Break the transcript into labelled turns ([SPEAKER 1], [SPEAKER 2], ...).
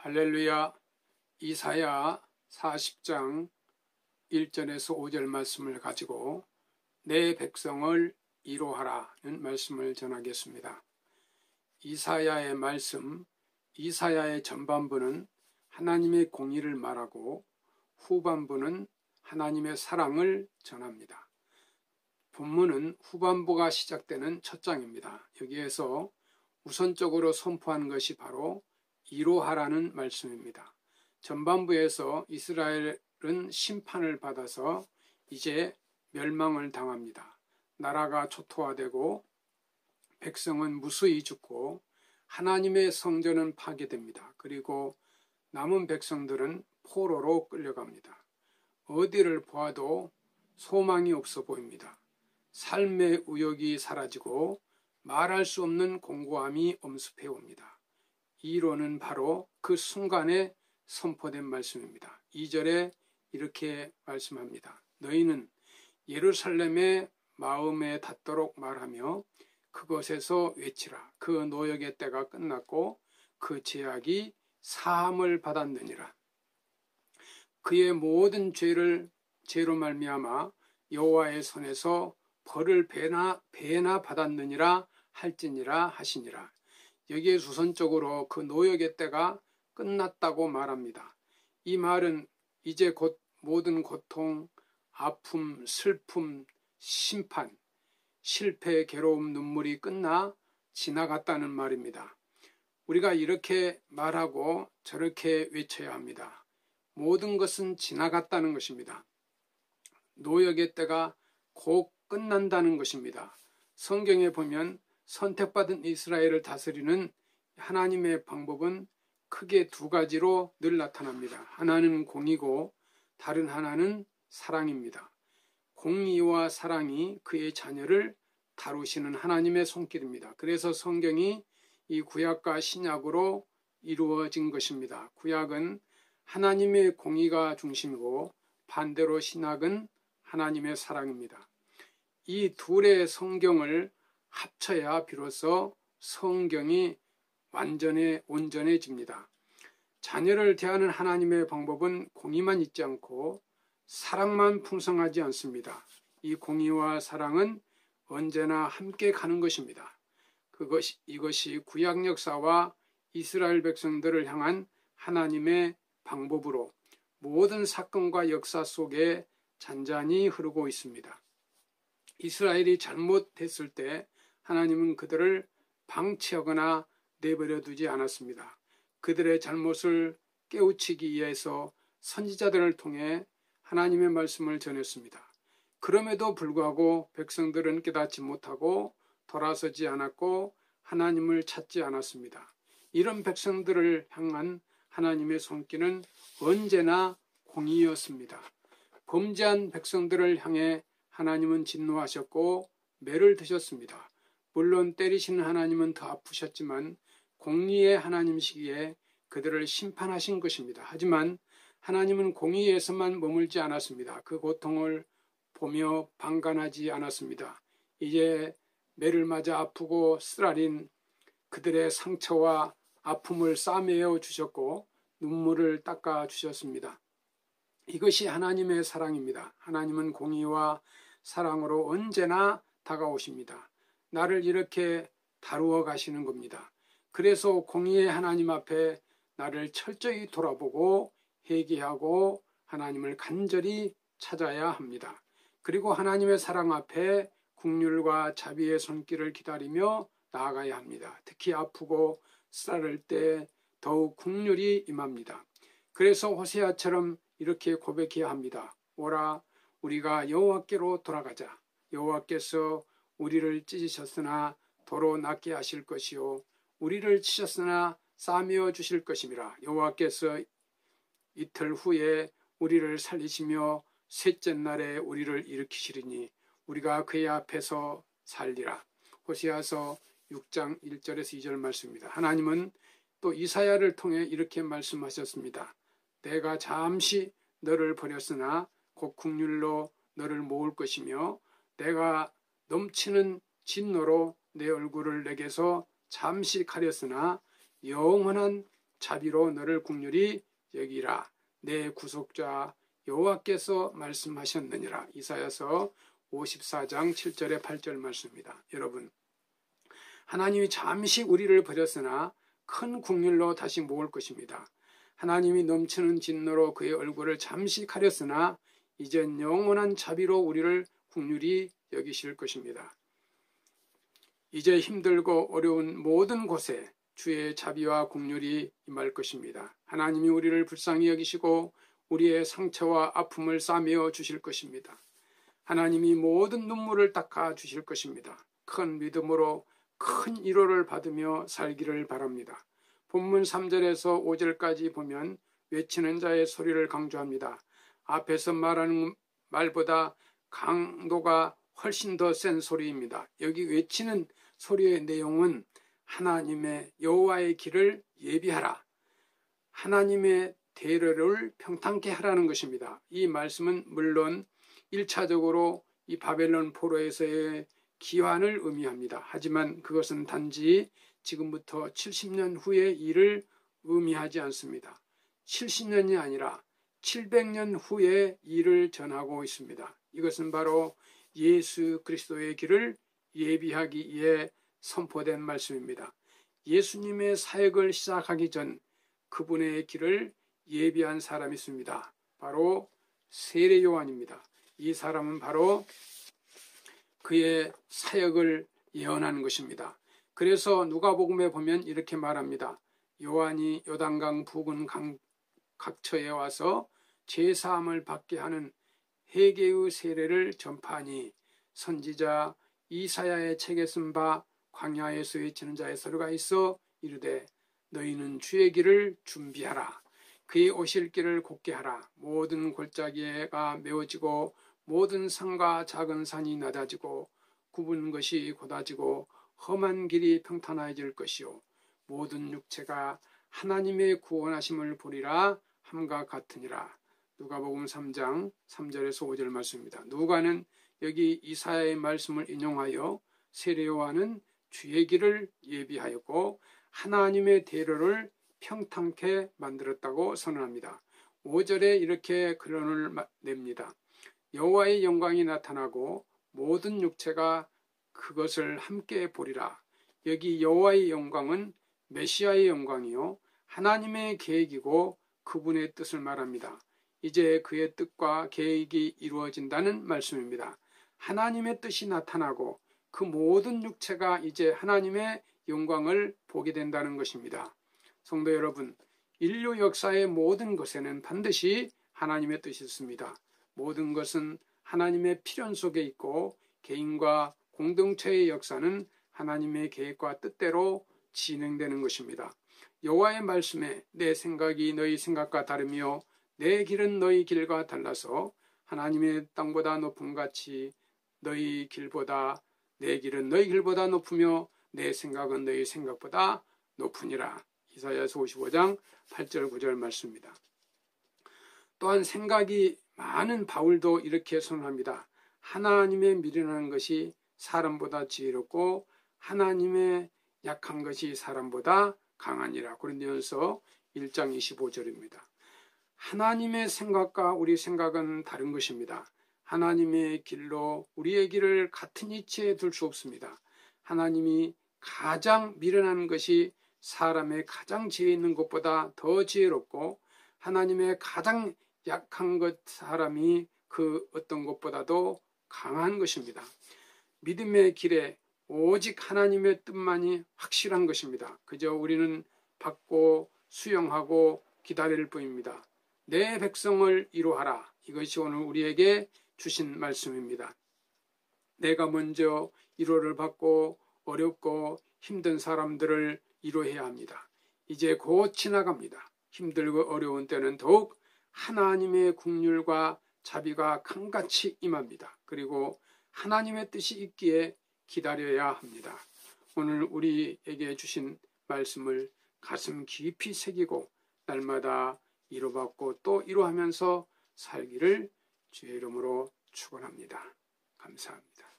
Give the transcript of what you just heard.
[SPEAKER 1] 할렐루야. 이사야 40장 1절에서 5절 말씀을 가지고 내 백성을 이로하라는 말씀을 전하겠습니다. 이사야의 말씀, 이사야의 전반부는 하나님의 공의를 말하고 후반부는 하나님의 사랑을 전합니다. 본문은 후반부가 시작되는 첫 장입니다. 여기에서 우선적으로 선포하는 것이 바로 이로하라는 말씀입니다. 전반부에서 이스라엘은 심판을 받아서 이제 멸망을 당합니다. 나라가 초토화되고 백성은 무수히 죽고 하나님의 성전은 파괴됩니다. 그리고 남은 백성들은 포로로 끌려갑니다. 어디를 보아도 소망이 없어 보입니다. 삶의 의욕이 사라지고 말할 수 없는 공고함이 엄습해 옵니다. 이로는 바로 그 순간에 선포된 말씀입니다. 2절에 이렇게 말씀합니다. 너희는 예루살렘의 마음에 닿도록 말하며 그곳에서 외치라. 그 노역의 때가 끝났고 그 죄악이 사함을 받았느니라. 그의 모든 죄로 말미암아 여호와의 손에서 벌을 배나 받았느니라 할지니라 하시니라. 여기에 우선적으로 그 노역의 때가 끝났다고 말합니다. 이 말은 이제 곧 모든 고통, 아픔, 슬픔, 심판, 실패, 괴로움, 눈물이 끝나 지나갔다는 말입니다. 우리가 이렇게 말하고 저렇게 외쳐야 합니다. 모든 것은 지나갔다는 것입니다. 노역의 때가 곧 끝난다는 것입니다. 성경에 보면 선택받은 이스라엘을 다스리는 하나님의 방법은 크게 두 가지로 늘 나타납니다. 하나는 공의고 다른 하나는 사랑입니다. 공의와 사랑이 그의 자녀를 다루시는 하나님의 손길입니다. 그래서 성경이 이 구약과 신약으로 이루어진 것입니다. 구약은 하나님의 공의가 중심이고 반대로 신약은 하나님의 사랑입니다. 이 둘의 성경을 합쳐야 비로소 성경이 온전해집니다. 자녀를 대하는 하나님의 방법은 공의만 있지 않고 사랑만 풍성하지 않습니다. 이 공의와 사랑은 언제나 함께 가는 것입니다. 이것이 구약 역사와 이스라엘 백성들을 향한 하나님의 방법으로 모든 사건과 역사 속에 잔잔히 흐르고 있습니다. 이스라엘이 잘못했을 때 하나님은 그들을 방치하거나 내버려 두지 않았습니다. 그들의 잘못을 깨우치기 위해서 선지자들을 통해 하나님의 말씀을 전했습니다. 그럼에도 불구하고 백성들은 깨닫지 못하고 돌아서지 않았고 하나님을 찾지 않았습니다. 이런 백성들을 향한 하나님의 손길은 언제나 공의였습니다. 범죄한 백성들을 향해 하나님은 진노하셨고 매를 드셨습니다. 물론 때리시는 하나님은 더 아프셨지만 공의의 하나님이시기에 그들을 심판하신 것입니다. 하지만 하나님은 공의에서만 머물지 않았습니다. 그 고통을 보며 방관하지 않았습니다. 이제 매를 맞아 아프고 쓰라린 그들의 상처와 아픔을 싸매어 주셨고 눈물을 닦아 주셨습니다. 이것이 하나님의 사랑입니다. 하나님은 공의와 사랑으로 언제나 다가오십니다. 나를 이렇게 다루어 가시는 겁니다. 그래서 공의의 하나님 앞에 나를 철저히 돌아보고 회개하고 하나님을 간절히 찾아야 합니다. 그리고 하나님의 사랑 앞에 긍휼과 자비의 손길을 기다리며 나아가야 합니다. 특히 아프고 쓰라릴 때 더욱 긍휼이 임합니다. 그래서 호세아처럼 이렇게 고백해야 합니다. 오라 우리가 여호와께로 돌아가자. 여호와께서 우리를 찢으셨으나 도로 낫게 하실 것이요 우리를 치셨으나 싸매어 주실 것임이라. 여호와께서 이틀 후에 우리를 살리시며 셋째 날에 우리를 일으키시리니 우리가 그의 앞에서 살리라. 호세아서 6장 1절에서 2절 말씀입니다. 하나님은 또 이사야를 통해 이렇게 말씀하셨습니다. 내가 잠시 너를 버렸으나 곧 긍휼로 너를 모을 것이며 내가 넘치는 진노로 내 얼굴을 내게서 잠시 가렸으나 영원한 자비로 너를 긍휼히 여기라. 내 구속자 여호와께서 말씀하셨느니라. 이사야서 54장 7절에 8절 말씀입니다. 여러분, 하나님이 잠시 우리를 버렸으나 큰 긍휼로 다시 모을 것입니다. 하나님이 넘치는 진노로 그의 얼굴을 잠시 가렸으나 이젠 영원한 자비로 우리를 긍휼히 여기실 것입니다. 이제 힘들고 어려운 모든 곳에 주의 자비와 긍휼이 임할 것입니다. 하나님이 우리를 불쌍히 여기시고 우리의 상처와 아픔을 싸매어 주실 것입니다. 하나님이 모든 눈물을 닦아 주실 것입니다. 큰 믿음으로 큰 위로를 받으며 살기를 바랍니다. 본문 3절에서 5절까지 보면 외치는 자의 소리를 강조합니다. 앞에서 말하는 말보다 강도가 훨씬 더 센 소리입니다. 여기 외치는 소리의 내용은 하나님의 여호와의 길을 예비하라, 하나님의 대로를 평탄케 하라는 것입니다. 이 말씀은 물론 1차적으로 이 바벨론 포로에서의 기환을 의미합니다. 하지만 그것은 단지 지금부터 70년 후의 일을 의미하지 않습니다. 70년이 아니라 700년 후의 일을 전하고 있습니다. 이것은 바로 예수 그리스도의 길을 예비하기 위해 선포된 말씀입니다. 예수님의 사역을 시작하기 전 그분의 길을 예비한 사람이 있습니다. 바로 세례 요한입니다. 이 사람은 바로 그의 사역을 예언하는 것입니다. 그래서 누가복음에 보면 이렇게 말합니다. 요한이 요단강 부근 각처에 와서 제사함을 받게 하는 회개의 세례를 전파하니 선지자 이사야의 책에 쓴 바 광야에서 외치는 자의 소리가 있어 이르되 너희는 주의 길을 준비하라. 그의 오실 길을 곧게 하라. 모든 골짜기가 메워지고 모든 산과 작은 산이 낮아지고 굽은 것이 곧아지고 험한 길이 평탄해질 것이요 모든 육체가 하나님의 구원하심을 보리라 함과 같으니라. 누가복음 3장 3절에서 5절 말씀입니다. 누가는 여기 이사야의 말씀을 인용하여 세례 요한은 주의 길을 예비하였고 하나님의 대로를 평탄케 만들었다고 선언합니다. 5절에 이렇게 결론을 냅니다. 여호와의 영광이 나타나고 모든 육체가 그것을 함께 보리라. 여기 여호와의 영광은 메시아의 영광이요 하나님의 계획이고 그분의 뜻을 말합니다. 이제 그의 뜻과 계획이 이루어진다는 말씀입니다. 하나님의 뜻이 나타나고 그 모든 육체가 이제 하나님의 영광을 보게 된다는 것입니다. 성도 여러분, 인류 역사의 모든 것에는 반드시 하나님의 뜻이 있습니다. 모든 것은 하나님의 필연 속에 있고 개인과 공동체의 역사는 하나님의 계획과 뜻대로 진행되는 것입니다. 여호와의 말씀에 내 생각이 너희 생각과 다르며 내 길은 너희 길과 달라서 하나님의 땅보다 높음 같이 너희 길보다 내 길은 너희 길보다 높으며 내 생각은 너희 생각보다 높으니라. 이사야서 55장 8절 9절 말씀입니다. 또한 생각이 많은 바울도 이렇게 선언합니다. 하나님의 미련한 것이 사람보다 지혜롭고 하나님의 약한 것이 사람보다 강하니라. 고린도전서 1장 25절입니다. 하나님의 생각과 우리 생각은 다른 것입니다. 하나님의 길로 우리의 길을 같은 위치에 둘 수 없습니다. 하나님이 가장 미련한 것이 사람의 가장 지혜 있는 것보다 더 지혜롭고 하나님의 가장 약한 것 사람이 그 어떤 것보다도 강한 것입니다. 믿음의 길에 오직 하나님의 뜻만이 확실한 것입니다. 그저 우리는 받고 수용하고 기다릴 뿐입니다. 내 백성을 이루하라. 이것이 오늘 우리에게 주신 말씀입니다. 내가 먼저 위로를 받고 어렵고 힘든 사람들을 위로해야 합니다. 이제 곧 지나갑니다. 힘들고 어려운 때는 더욱 하나님의 긍휼과 자비가 강같이 임합니다. 그리고 하나님의 뜻이 있기에 기다려야 합니다. 오늘 우리에게 주신 말씀을 가슴 깊이 새기고 날마다 위로받고 또 위로하면서 살기를 주의 이름으로 축원합니다. 감사합니다.